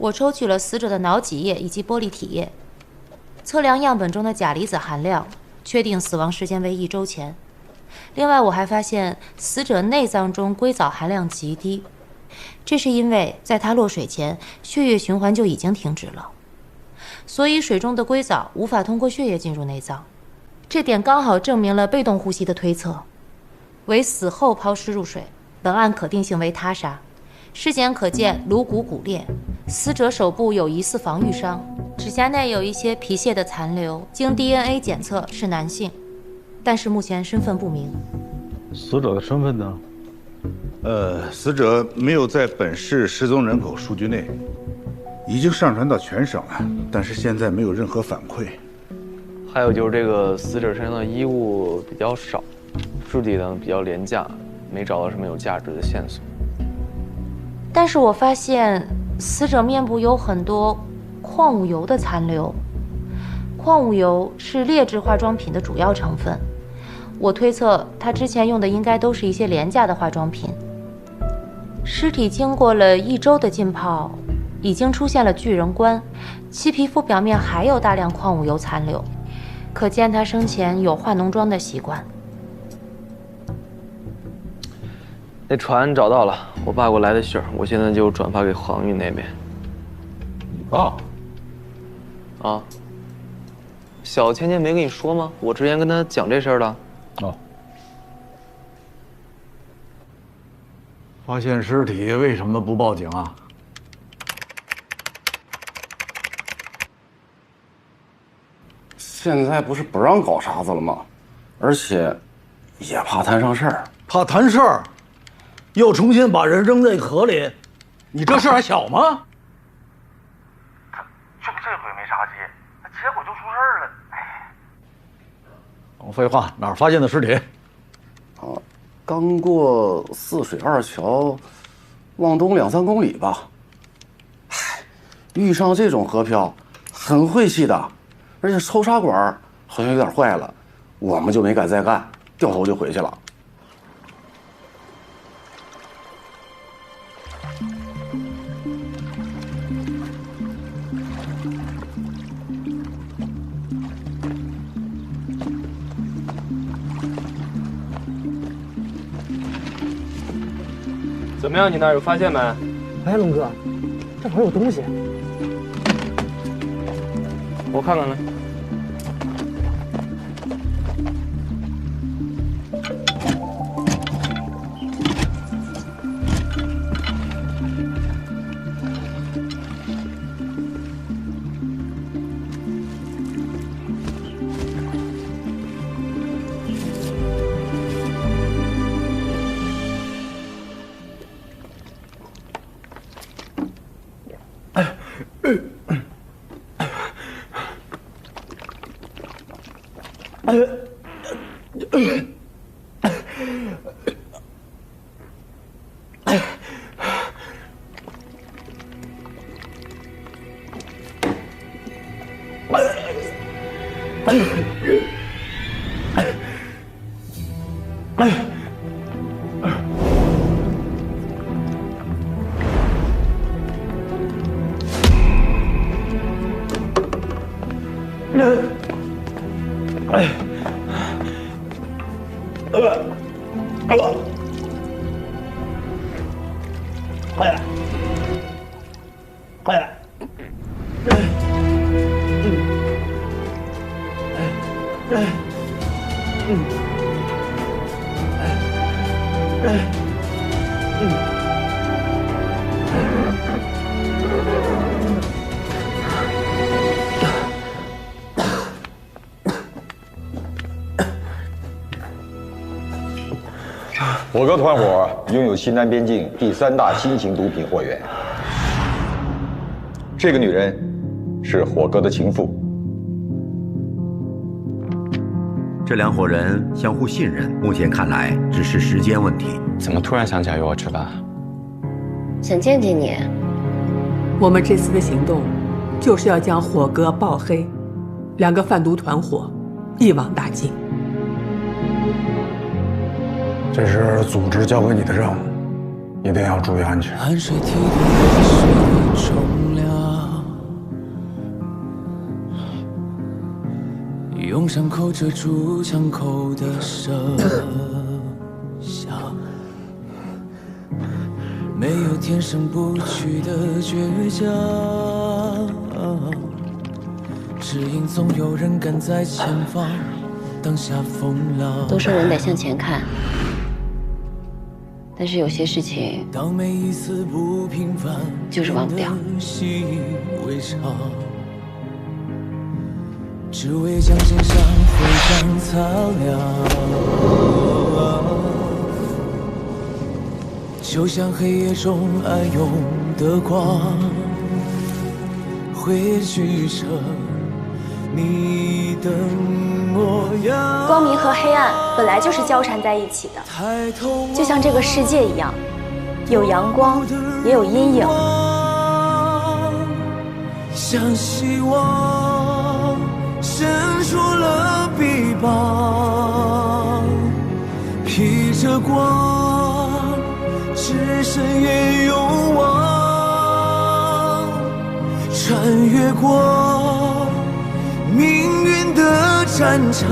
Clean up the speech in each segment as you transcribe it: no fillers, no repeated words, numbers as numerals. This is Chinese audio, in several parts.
我抽取了死者的脑脊液以及玻璃体液，测量样本中的钾离子含量，确定死亡时间为1周前。另外，我还发现死者内脏中硅藻含量极低，这是因为在他落水前，血液循环就已经停止了，所以水中的硅藻无法通过血液进入内脏。这点刚好证明了被动呼吸的推测，为死后抛尸入水。本案可定性为他杀。尸检可见颅骨骨裂，死者手部有疑似防御伤，指甲内有一些皮屑的残留，经 DNA 检测是男性，但是目前身份不明。死者的身份呢？死者没有在本市失踪人口数据内，已经上传到全省了，但是现在没有任何反馈。还有就是这个死者身上的衣物比较少，尸体呢比较廉价，没找到什么有价值的线索。但是我发现死者面部有很多矿物油的残留，矿物油是劣质化妆品的主要成分，我推测他之前用的应该都是一些廉价的化妆品。尸体经过了1周的浸泡，已经出现了巨人观，其皮肤表面还有大量矿物油残留，可见他生前有化浓妆的习惯。那船找到了，我爸给我来的信儿，我现在就转发给航运那边。你爸？啊，小芊芊没跟你说吗？我之前跟她讲这事儿了。哦。发现尸体为什么不报警啊？现在不是不让搞啥子了吗？而且也怕摊上事儿。怕摊事儿，又重新把人扔在河里，你这事还小吗？就这回没杀鸡，结果就出事儿了。哎，甭废话，哪儿发现的尸体？刚过泗水2桥，往东2、3公里吧。嗨，遇上这种河漂，很晦气的，而且抽插管好像有点坏了，我们就没敢再干，掉头就回去了。怎么样？你那儿有发现没？哎，龙哥，这好像有东西。我看看来。火哥团伙拥有西南边境第3大新型毒品货源。这个女人是火哥的情妇。这2伙人相互信任，目前看来只是时间问题。怎么突然想起来约我吃饭？想见见你。我们这次的行动，就是要将火哥爆黑，2个贩毒团伙一网打尽。这是组织交给你的任务，一定要注意安全。汗水提炼的水冲凉。梦上扣着住枪口的设想，没有天生不屈的倔强，只因总有人赶在前方挡下风浪。都说人得向前看，但是有些事情当每一次不平凡就是忘不掉。习以为常，只为将真相徽章擦亮，就像黑夜中暗涌的光，汇聚成你的模样。光明和黑暗本来就是交缠在一起的，就像这个世界一样，有阳光，也有阴影。像希望伸出了臂膀，披着光，只身也勇往，穿越过命运的战场。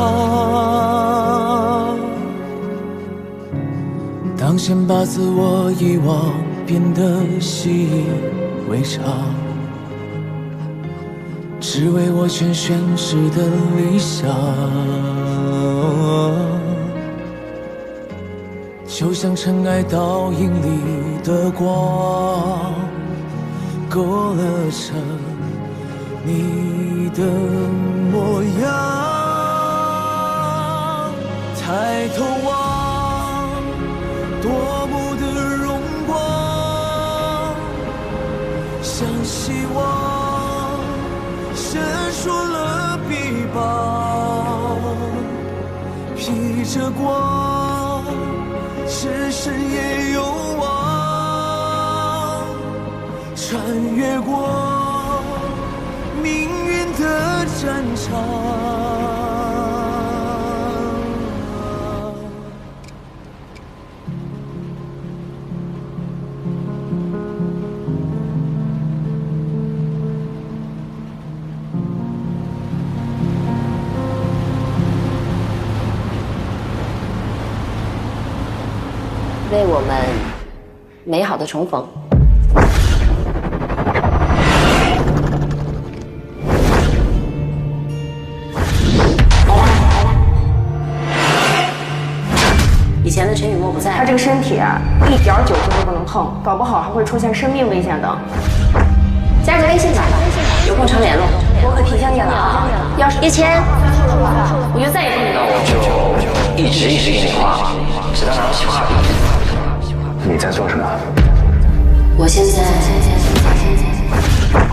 当先把自我遗忘变得习以为常，只为我全宣誓的理想，就像尘埃倒影里的光，勾勒成你的模样。抬头望，夺目的荣光，像希望伸出了臂膀，披着光，只身也勇往，穿越过命运的战场。为我们美好的重逢。以前的陈雨墨不在，他这个身体啊，一点酒精都不能碰，搞不好还会出现生命危险的。加个微信吧，有空常联络。我可提醒你了啊，要是叶谦，我就再也不理那我就一直给你画，直到拿到企划笔。你在做什么？我现在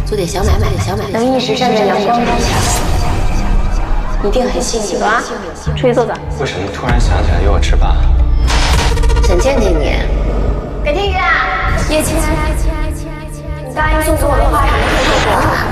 做点小买卖，能一直站在阳光之下，一定很幸运啊！出去坐坐。为什么突然想起来约我吃饭？想见见你。改天约啊，叶谦，你答应送给我的话，什么时候做啊？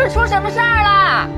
出什么事儿了？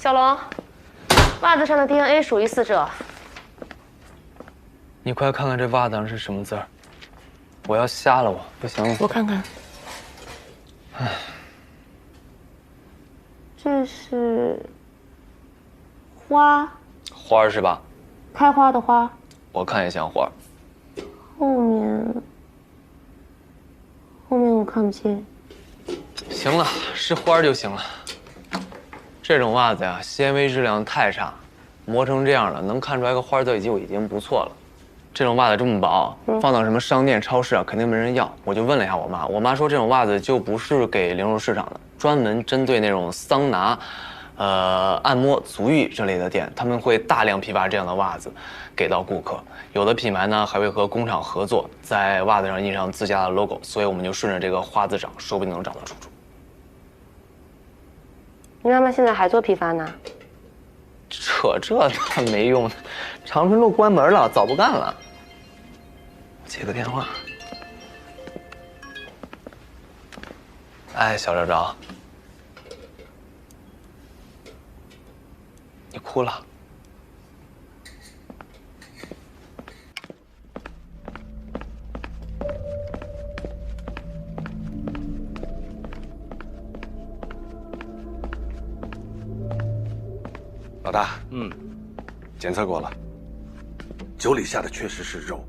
小龙，袜子上的 DNA 属于死者。你快看看这袜子上是什么字儿！我要瞎了，我不行了。我看看。唉，这是花。花儿是吧？开花的花。我看也像花。后面我看不清。行了，是花儿就行了。这种袜子呀，纤维质量太差，磨成这样了，能看出来个花字就已经不错了。这种袜子这么薄，放到什么商店、超市啊，肯定没人要。我就问了一下我妈，我妈说这种袜子就不是给零售市场的，专门针对那种桑拿、按摩、足浴这类的店，他们会大量批发这样的袜子给到顾客。有的品牌呢还会和工厂合作，在袜子上印上自家的 logo， 所以我们就顺着这个花字找，说不定能找到出处。你妈妈现在还做批发呢？扯这没用的，长春路关门了，早不干了。接个电话。哎，小赵赵，你哭了？老大，检测过了，酒里下的确实是肉，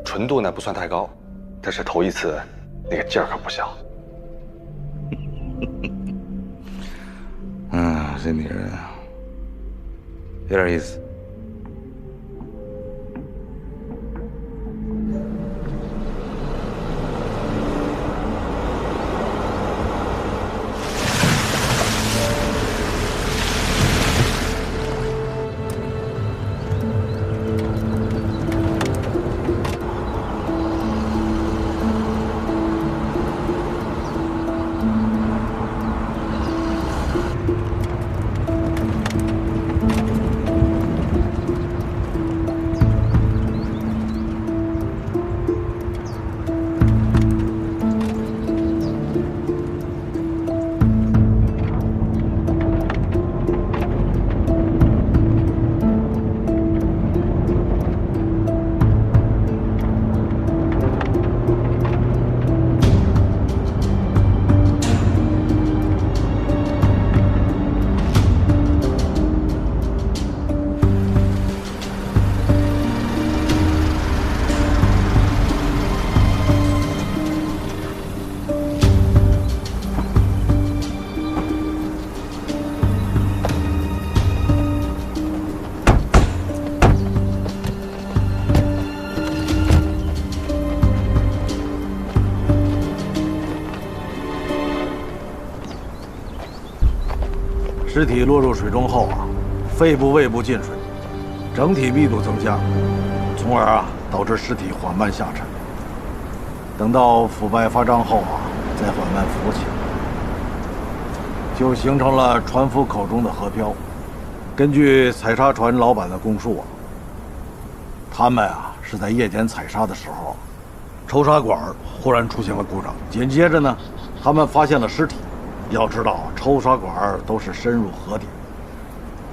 纯度呢不算太高，但是头一次那个劲儿可不小。这女人啊，有点意思。尸体落入水中后啊，肺部、胃部进水，整体密度增加，从而导致尸体缓慢下沉。等到腐败发胀后啊，再缓慢浮起，就形成了船夫口中的河漂。根据采砂船老板的供述啊，他们是在夜间采砂的时候，抽砂管忽然出现了故障，紧接着呢，他们发现了尸体。要知道，抽砂管都是深入河底，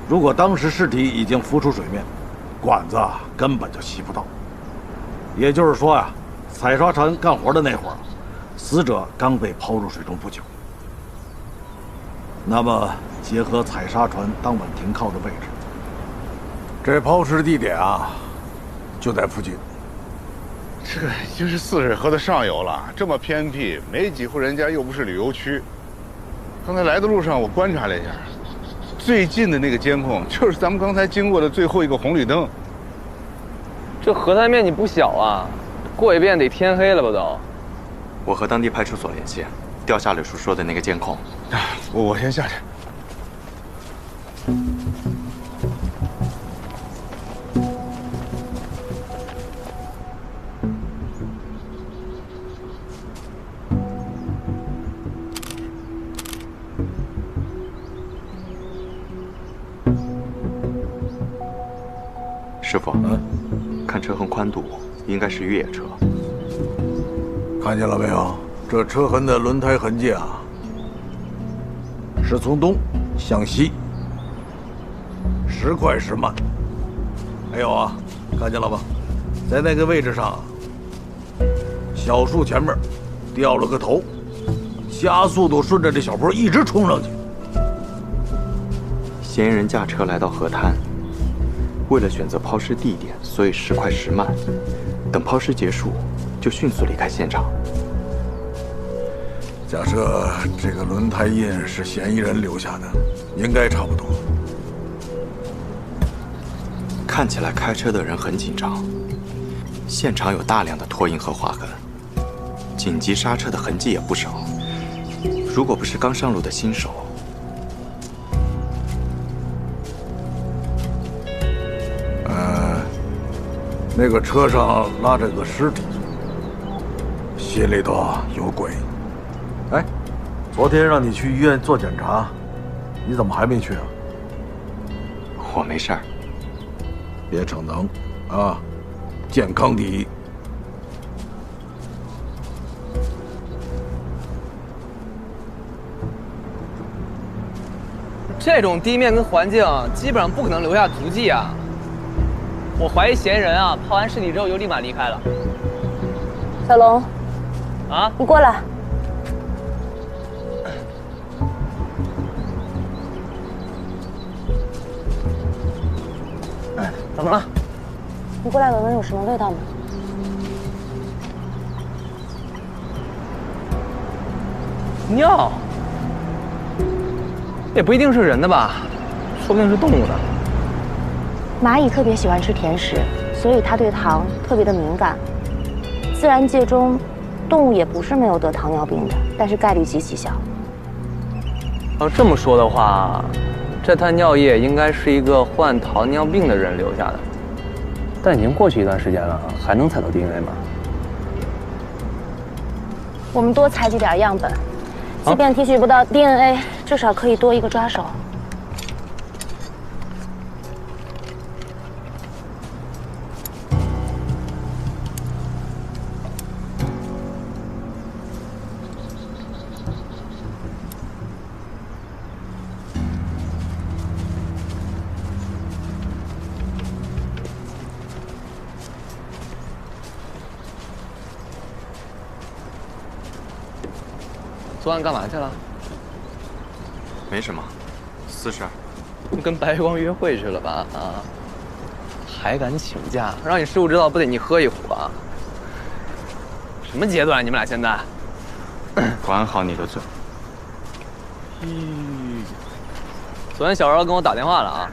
如果当时尸体已经浮出水面，管子根本就吸不到。也就是说采砂船干活的那会儿，死者刚被抛入水中不久。那么，结合采砂船当晚停靠的位置，这抛尸地点就在附近。这个已经是泗水河的上游了，这么偏僻，没几户人家，又不是旅游区。刚才来的路上，我观察了一下，最近的那个监控就是咱们刚才经过的最后一个红绿灯。这河滩面积不小啊，过一遍得天黑了吧都。我和当地派出所联系，调下柳叔说的那个监控。我先下去。师傅，看车痕宽度，应该是越野车。看见了没有？这车痕的轮胎痕迹是从东向西，时快时慢。还有啊，看见了吧，在那个位置上，小树前面掉了个头，加速度顺着这小坡一直冲上去。嫌疑人驾车来到河滩，为了选择抛尸地点，所以时快时慢。等抛尸结束，就迅速离开现场。假设这个轮胎印是嫌疑人留下的，应该差不多。看起来开车的人很紧张，现场有大量的拖印和划痕，紧急刹车的痕迹也不少。如果不是刚上路的新手，那个车上拉着个尸体，心里头有鬼。哎，昨天让你去医院做检查，你怎么还没去啊？我没事儿。别逞能啊，健康第一。这种地面跟环境，基本上不可能留下足迹啊。我怀疑嫌疑人啊，抛完尸体之后就立马离开了。小龙，啊，你过来。怎么了？你过来闻闻有什么味道吗？尿。也不一定是人的吧，说不定是动物的。蚂蚁特别喜欢吃甜食，所以它对糖特别的敏感。自然界中，动物也不是没有得糖尿病的，但是概率极其小。要这么说的话，这滩尿液应该是一个患糖尿病的人留下的，但已经过去一段时间了，还能采到 DNA 吗？我们多采集点样本，即便提取不到 DNA，至少可以多一个抓手。昨晚干嘛去了？没什么，私事。跟白月光约会去了吧？啊，还敢请假？让你师傅知道，不得你喝一壶啊？什么阶段？你们俩现在？管好你的嘴。昨天小饶跟我打电话了啊，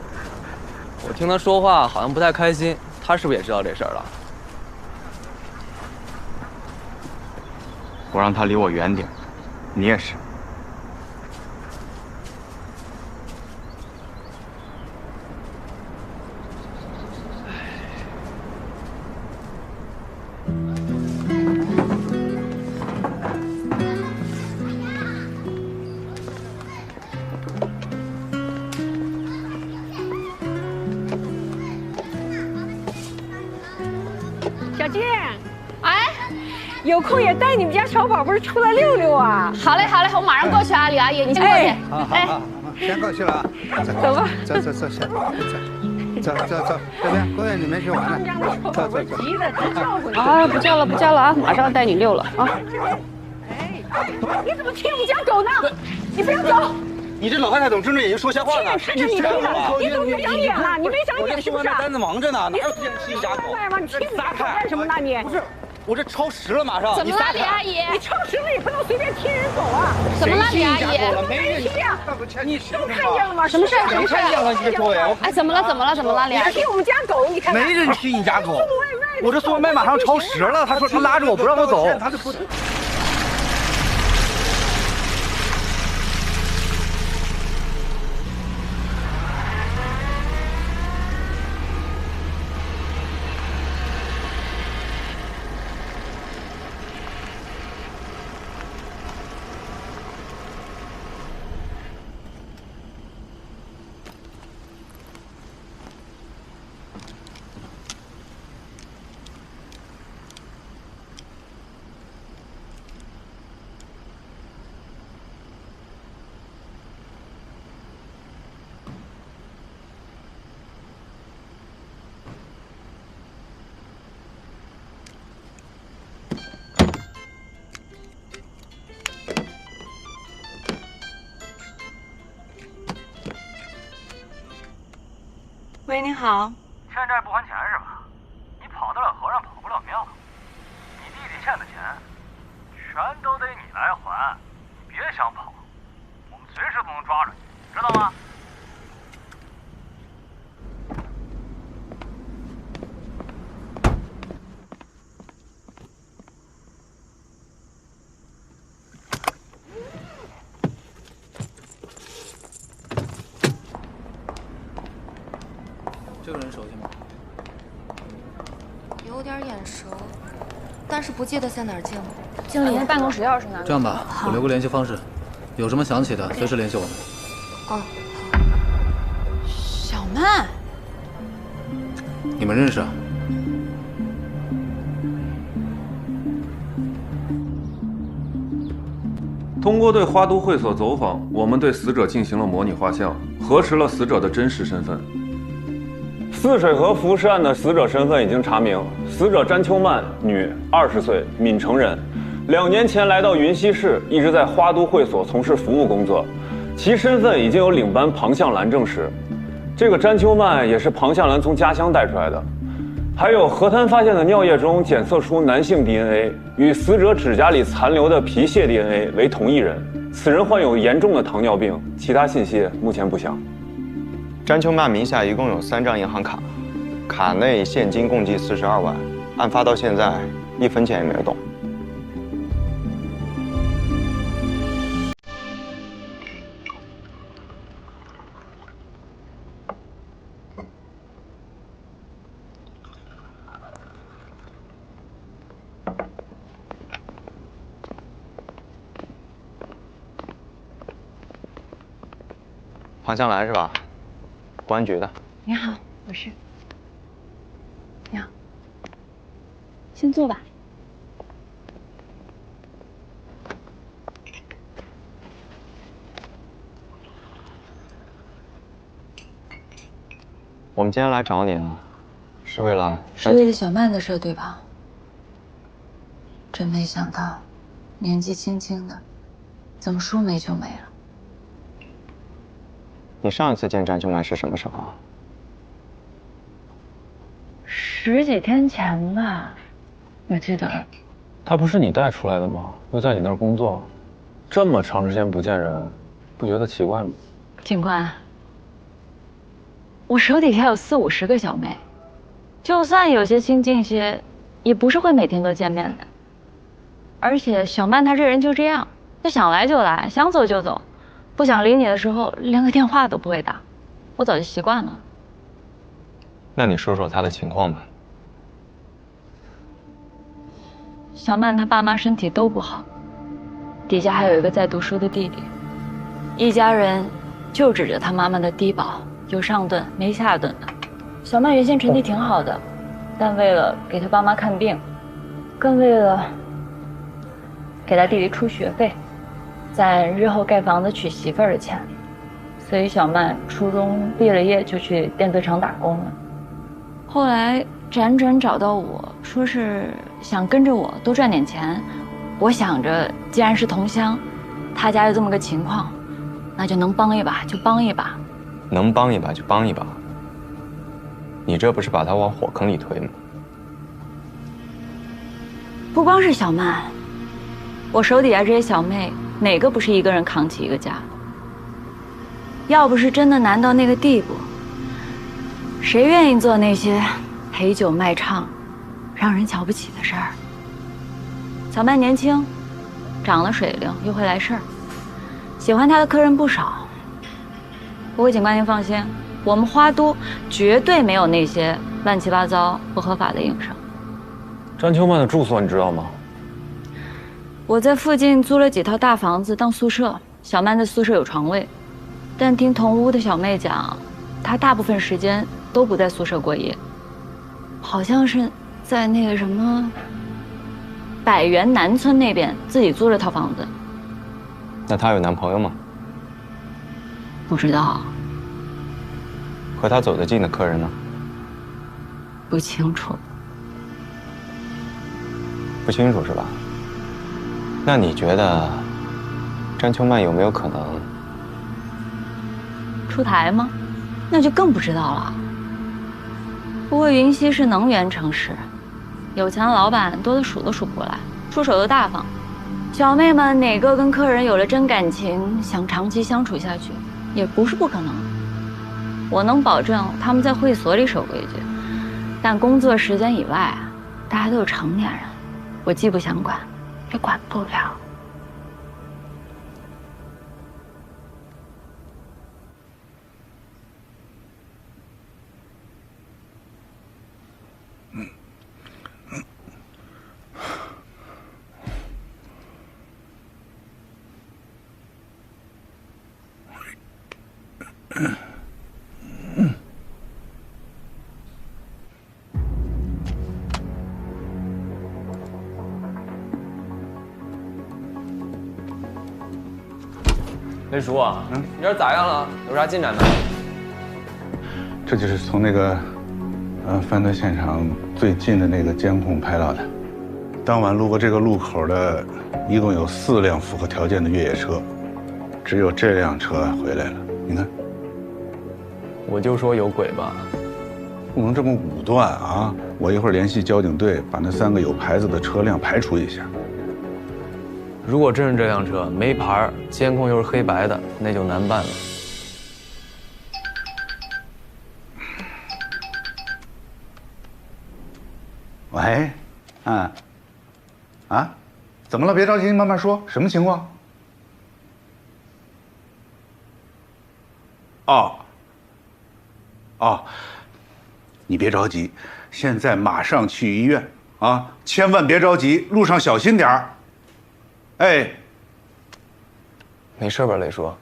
我听他说话好像不太开心，他是不是也知道这事儿了？我让他离我远点。你也是。小静，哎。有空也带你们家小宝贝出来溜溜啊！好嘞，好嘞，我马上过去啊，李阿姨，你先过去。好，先过去了啊。走吧，走，这边公园里面去玩了。走。啊，不叫了啊，马上带你溜了啊。哎，你怎么踢我们家狗呢？你不要走！你这老太太怎么睁着眼睛说瞎话呢？看着你的，你怎么没长眼呢？你没长眼是不是？单子忙着呢，哪有时间踢你家狗？你踢我家狗干什么呢你？不是。我这超时了，马上。怎么了，李阿姨？你超时了也不能随便踢人狗啊！怎么了，李阿姨？没人踢呀！你都看见了吗？什么事？谁看见了？你别说呀！哎，怎么了，李阿姨？踢我们家狗，你看。没人踢你家狗。我这送外卖马上超时了，他说他拉着我不让我走。他就不。喂，你好。欠债不还钱是吧？你跑得了和尚跑不了庙。你弟弟欠的钱，全都得你来还。你别想跑，我们随时都能抓住你，知道吗？这个人熟悉吗？有点眼熟，但是不记得在哪儿见过。经理，那办公室钥匙呢？这样吧，我留个联系方式，有什么想起的随时联系我们。哦。小曼，你们认识啊？通过对花都会所走访，我们对死者进行了模拟画像，核实了死者的真实身份。泗水河浮尸案的死者身份已经查明，死者詹秋曼，女，20岁，闽城人，2年前来到云溪市，一直在花都会所从事服务工作，其身份已经由领班庞向兰证实。这个詹秋曼也是庞向兰从家乡带出来的。还有河滩发现的尿液中检测出男性 DNA， 与死者指甲里残留的皮屑 DNA 为同一人。此人患有严重的糖尿病，其他信息目前不详。詹秋曼名下一共有3张银行卡，卡内现金共计42万，案发到现在1分钱也没有动。庞向兰是吧？公安局的。你好，我是。你好，先坐吧。我们今天来找你啊，是为了小曼的事，对吧？真没想到，年纪轻轻的，怎么说没就没了。你上一次见詹秋曼是什么时候？10几天前吧，我记得。他不是你带出来的吗？又在你那儿工作，这么长时间不见人，不觉得奇怪吗？警官，我手底下有40、50个小妹，就算有些亲近些，也不是会每天都见面的。而且小曼她这人就这样，她想来就来，想走就走。不想理你的时候，连个电话都不会打，我早就习惯了。那你说说他的情况吧。小曼她爸妈身体都不好，底下还有一个在读书的弟弟，一家人就指着她妈妈的低保，有上顿没下顿的。小曼原先成绩挺好的，但为了给她爸妈看病，更为了给她弟弟出学费，攒日后盖房子娶媳妇儿的钱，所以小曼初中毕了业就去电子厂打工了。后来辗转找到我，说是想跟着我多赚点钱。我想着既然是同乡，他家有这么个情况，那就能帮一把就帮一把。能帮一把就帮一把，你这不是把他往火坑里推吗？不光是小曼，我手底下这些小妹，哪个不是一个人扛起一个家？要不是真的难到那个地步，谁愿意做那些陪酒卖唱、让人瞧不起的事儿？小曼年轻，长得水灵，又会来事儿，喜欢她的客人不少。不过警官您放心，我们花都绝对没有那些乱七八糟、不合法的营生。詹秋曼的住所你知道吗？我在附近租了几套大房子当宿舍，小曼的宿舍有床位，但听同屋的小妹讲，她大部分时间都不在宿舍过夜，好像是在那个什么百元南村那边自己租了套房子。那她有男朋友吗？不知道。和她走得近的客人呢？不清楚。不清楚是吧？那你觉得詹秋曼有没有可能出台吗？那就更不知道了。不过云溪是能源城市，有钱的老板多得数都数不过来，出手又大方。小妹们哪个跟客人有了真感情，想长期相处下去，也不是不可能。我能保证他们在会所里守规矩，但工作时间以外，大家都是成年人，我既不想管，也管不了。雷叔啊，你这咋样了？有啥进展没？这就是从那个，犯罪现场最近的那个监控拍到的。当晚路过这个路口的，一共有4辆符合条件的越野车，只有这辆车回来了。你看，我就说有鬼吧，不能这么武断啊！我一会儿联系交警队，把那3个有牌子的车辆排除一下。如果真是这辆车没牌，监控又是黑白的，那就难办了。喂，怎么了？别着急，慢慢说，什么情况？你别着急，现在马上去医院啊！千万别着急，路上小心点儿。哎，没事吧，雷叔？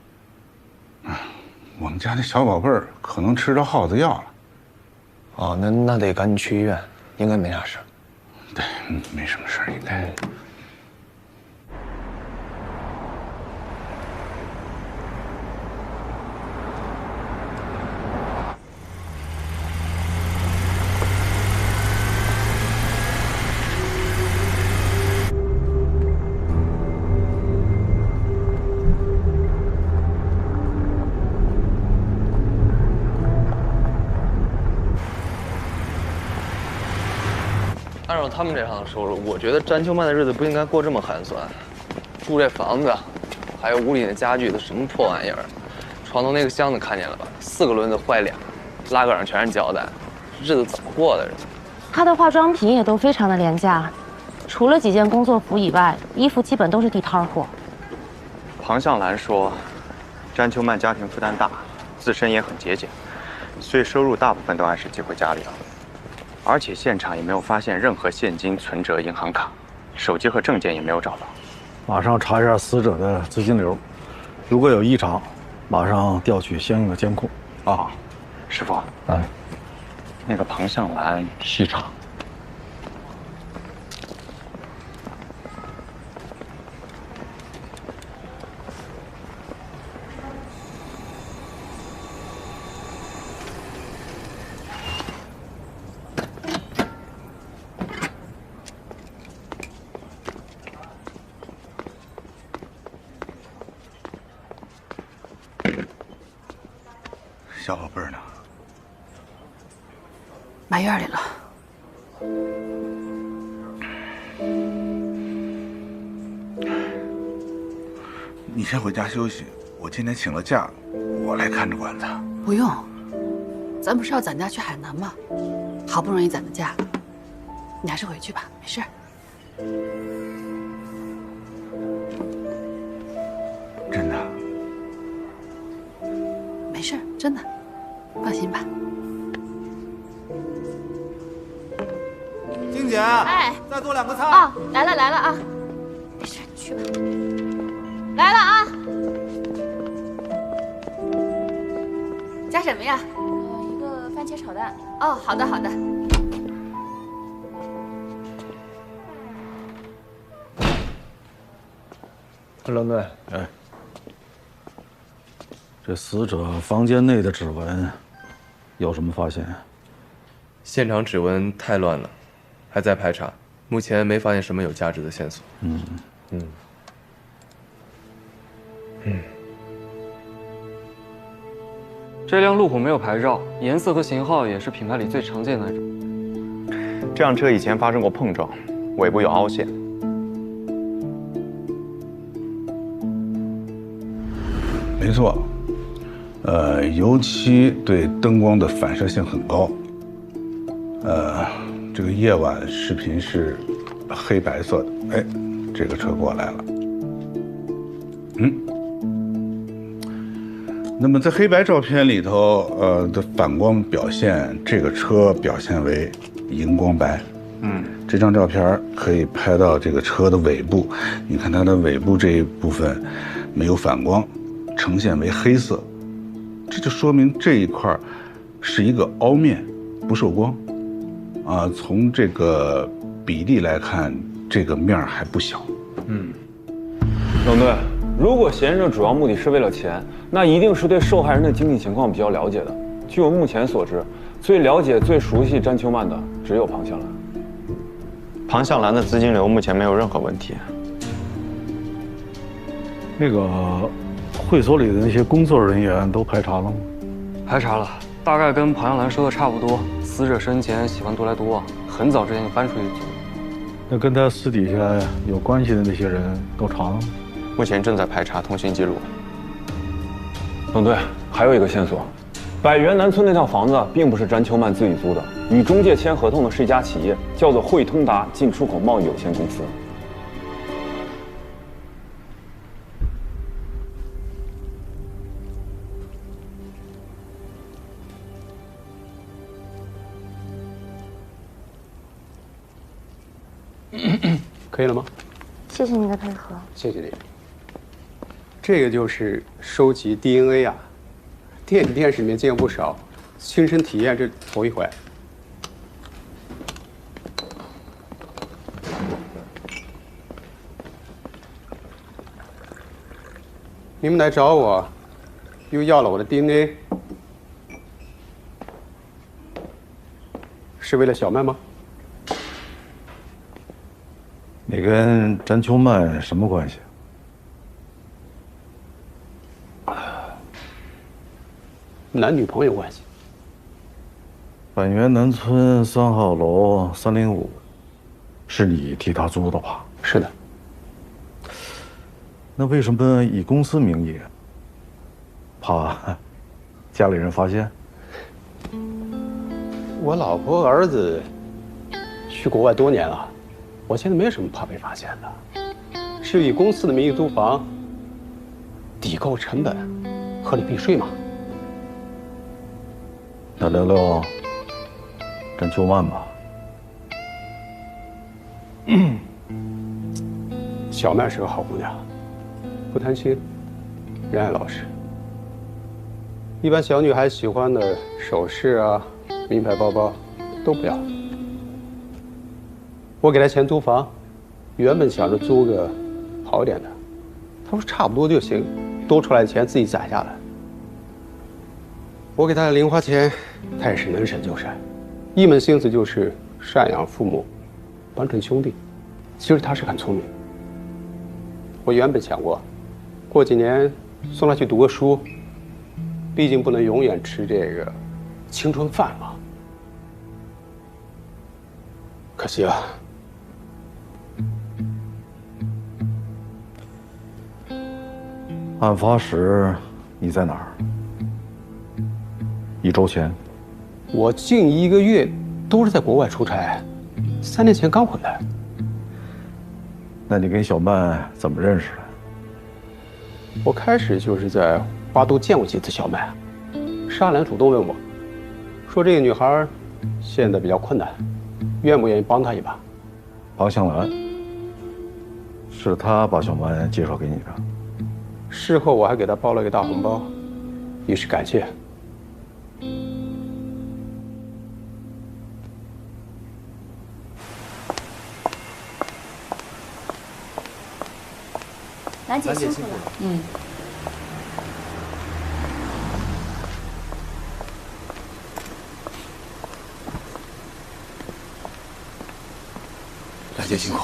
我们家那小宝贝儿可能吃着耗子药了。哦，那得赶紧去医院，应该没啥事。对，没什么事应该。按照他们这行的收入，我觉得詹秋曼的日子不应该过这么寒酸。住这房子，还有屋里的家具都什么破玩意儿？床头那个箱子看见了吧？4个轮子坏俩，拉杆上全是胶带，日子怎么过的？他的化妆品也都非常的廉价，除了几件工作服以外，衣服基本都是地摊货。庞向兰说，詹秋曼家庭负担大，自身也很节俭，所以收入大部分都按时寄回家里了。而且现场也没有发现任何现金、存折、银行卡，手机和证件也没有找到。马上查一下死者的资金流，如果有异常，马上调取相应的监控。啊，师傅，那个庞向兰细查。小宝贝儿呢？埋院里了。你先回家休息，我今天请了假，我来看着管他。不用，咱不是要攒假去海南吗？好不容易攒的假，你还是回去吧，没事。真的？没事，真的，放心吧。静姐，哎，再做2个菜。哦，来了啊，没事，你去吧。来了啊，加什么呀？一个番茄炒蛋。哦，好的好的。冷队，这死者房间内的指纹有什么发现？现场指纹太乱了，还在排查，目前没发现什么有价值的线索。这辆路虎没有牌照，颜色和型号也是品牌里最常见的那种。这辆车以前发生过碰撞，尾部有凹陷。没错，油漆对灯光的反射性很高。这个夜晚视频是黑白色的。哎，这个车过来了。那么在黑白照片里头，的反光表现，这个车表现为荧光白。这张照片可以拍到这个车的尾部，你看它的尾部这一部分没有反光，呈现为黑色，这就说明这一块是一个凹面，不受光。从这个比例来看，这个面还不小。冷队，如果嫌疑人主要目的是为了钱，那一定是对受害人的经济情况比较了解的。据我目前所知，最了解、最熟悉詹秋曼的只有庞向兰。庞向兰的资金流目前没有任何问题。那个会所里的那些工作人员都排查了吗？排查了，大概跟庞向兰说的差不多。死者生前喜欢独来独往，很早之前就搬出去住。那跟他私底下有关系的那些人都查了吗？目前正在排查通讯记录。冷队，还有一个线索，百元南村那套房子并不是詹秋曼自己租的，与中介签合同的是一家企业，叫做汇通达进出口贸易有限公司。可以了吗？谢谢你的配合。谢谢你。这个就是收集 DNA 啊，电影电视里面见过不少，亲身体验这头一回。你们来找我，又要了我的 DNA， 是为了小曼吗？你跟詹秋曼什么关系？男女朋友关系。百元南村3号楼305，是你替他租的吧？是的。那为什么以公司名义？怕家里人发现？我老婆儿子去国外多年了。我现在没有什么怕被发现的，是以公司的名义租房，抵扣成本，合理避税嘛。那聊聊詹秋曼吧。小曼是个好姑娘，不贪心，人爱老实。一般小女孩喜欢的首饰啊、名牌包包都不要。我给他钱租房，原本想着租个好一点的，他说差不多就行，多出来的钱自己攒下来。我给他的零花钱，他也是能省就省，一门心思就是赡养父母，帮衬兄弟。其实他是很聪明。我原本想过几年送他去读个书，毕竟不能永远吃这个青春饭嘛。可惜了。案发时你在哪儿？1周前，我近1个月都是在国外出差，3年前刚回来。那你跟小曼怎么认识的？我开始就是在花都见过几次小曼，沙兰主动问我，说这个女孩现在比较困难，愿不愿意帮她一把？庞向兰，是她把小曼介绍给你的。事后我还给她包了个大红包，以示感谢。兰姐辛苦了。兰姐辛苦。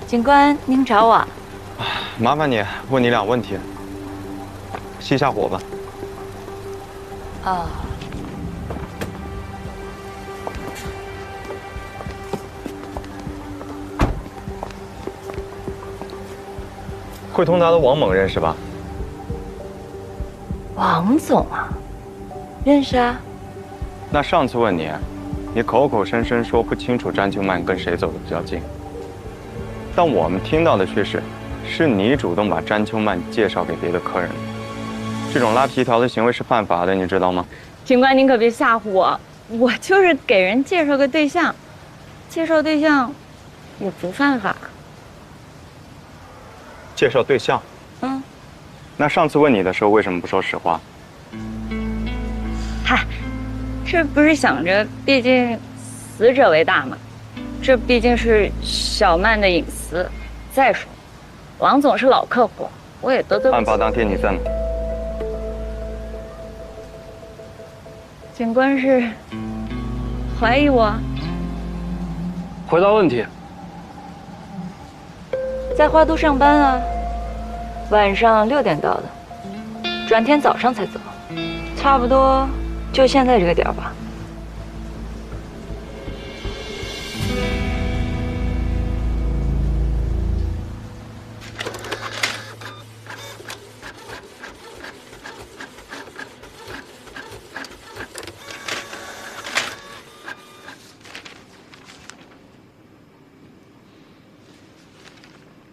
警官，您找我？麻烦你问你俩问题，熄下火吧。哦。汇通达的王猛认识吧？王总啊，认识啊。那上次问你，你口口声声说不清楚詹秋曼跟谁走得比较近，但我们听到的却是你主动把詹秋曼介绍给别的客人。这种拉皮条的行为是犯法的，你知道吗？警官，您可别吓唬我，我就是给人介绍个对象，介绍对象也不犯法。介绍对象？嗯。那上次问你的时候为什么不说实话？嗨，这不是想着毕竟死者为大嘛，这毕竟是小曼的隐私。再说，王总是老客户，我也得罪不起。案发当天你在吗？警官是怀疑我？回答问题。在花都上班啊，晚上6点到的，转天早上才走，差不多就现在这个点儿吧。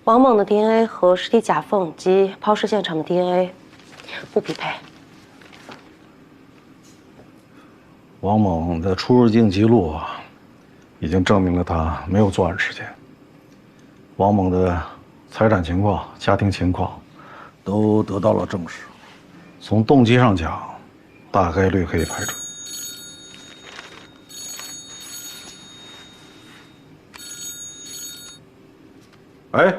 王猛的 DNA 和尸体甲缝及抛尸现场的 DNA 不匹配。王猛的出入境记录啊，已经证明了他没有作案时间。王猛的财产情况、家庭情况都得到了证实。从动机上讲，大概率可以排除。哎。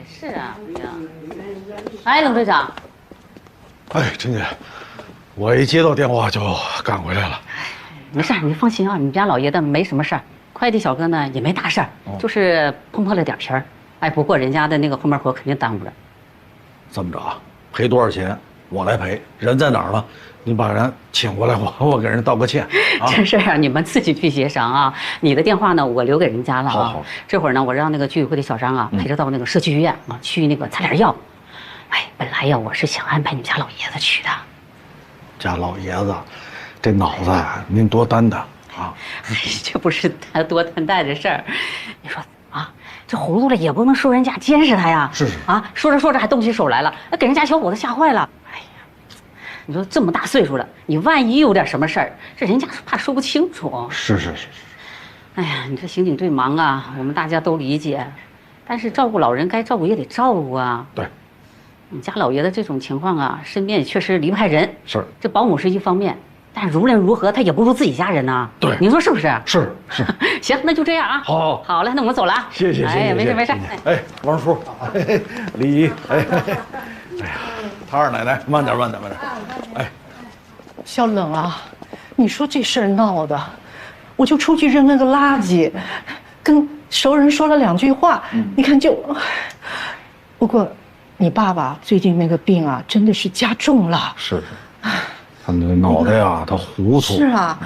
是啊，哎，冷队长。哎，陈姐，我一接到电话就赶回来了。没事，你放心啊，你们家老爷子没什么事儿，快递小哥呢也没大事儿，就是碰破了点皮儿。哎，不过人家的那个后面活肯定耽误了。这么着啊，赔多少钱我来赔，人在哪儿呢？你把人请过来，我给人道个歉。这事儿啊，你们自己去协商啊。你的电话呢，我留给人家了啊。好。这会儿呢，我让那个居委会的小张啊，陪着到那个社区医院啊，去那个擦点药。哎，本来呀，我是想安排你们家老爷子去的。家老爷子，这脑子您多担待啊！这不是他多担待的事儿。你说啊，这糊涂了也不能说人家监视他呀。是啊，说着说着还动起手来了，那给人家小伙子吓坏了。你说这么大岁数了，你万一有点什么事儿，这人家怕说不清楚。是。哎呀，你这刑警队忙啊，我们大家都理解，但是照顾老人该照顾也得照顾啊。对，你家老爷子这种情况啊，身边也确实离不开人。是，这保姆是一方面，但无论如何他也不如自己家人呐。对，您说是不是？是。行，那就这样啊。好嘞，那我们走了啊。谢谢。哎，没事。哎，王叔，李姨，哎呀，他二奶奶，慢点。哎。小冷啊，你说这事儿闹的，我就出去扔了个垃圾，跟熟人说了2句话，你看就。不过，你爸爸最近那个病啊，真的是加重了。是，他那脑袋呀，他糊涂。是啊，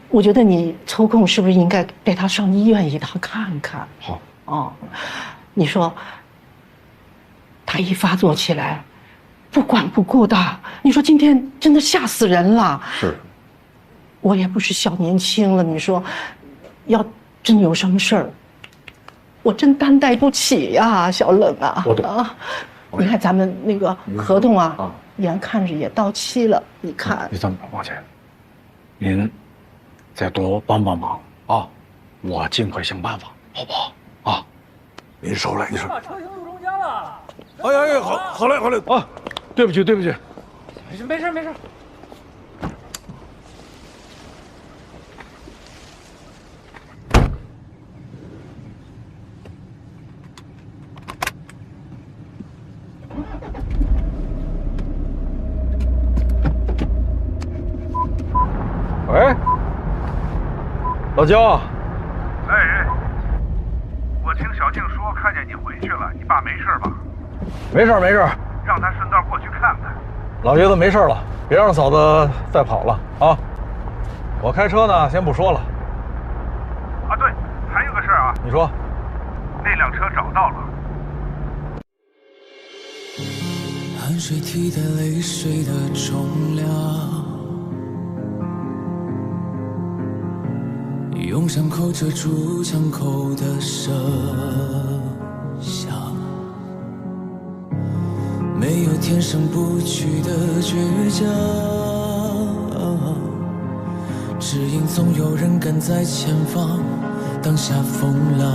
我觉得你抽空是不是应该带他上医院一趟看看？好。哦，你说，他一发作起来。不管不顾的，你说今天真的吓死人了。是，我也不是小年轻了，你说，要真有什么事儿，我真担待不起呀，小冷啊。我懂啊，你看咱们那个合同啊，眼看着也到期了，你看。你这么着，王姐，您再多帮忙啊，我尽快想办法，好不好？啊，您收来，你说。把车停路中间了。哎，好嘞啊。对不起。没事。喂，老焦。哎，我听小静说看见你回去了，你爸没事吧？没事没事。让他顺道过去看看。老爷子没事了，别让嫂子再跑了啊！我开车呢，先不说了。啊，对，还有个事儿啊。你说。那辆车找到了。汗水替代泪水的重量，用伤口遮住枪口的声响，没有天生不屈的倔强，只因总有人赶在前方挡下风浪。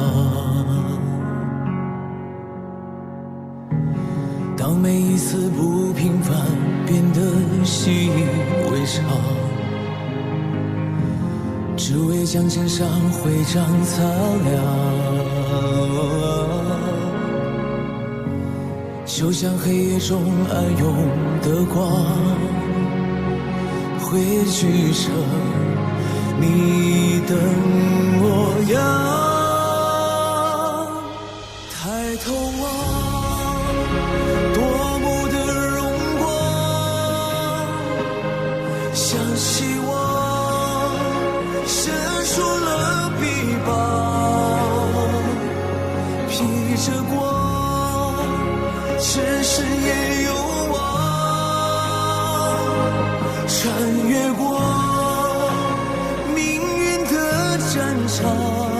当每一次不平凡变得习以为常，只为将肩上徽章擦亮，就像黑夜中暗涌的光，汇聚成你的模样。抬头望，多么的荣光，像希望伸出了臂膀，披着光，城市也有望，穿越过命运的战场。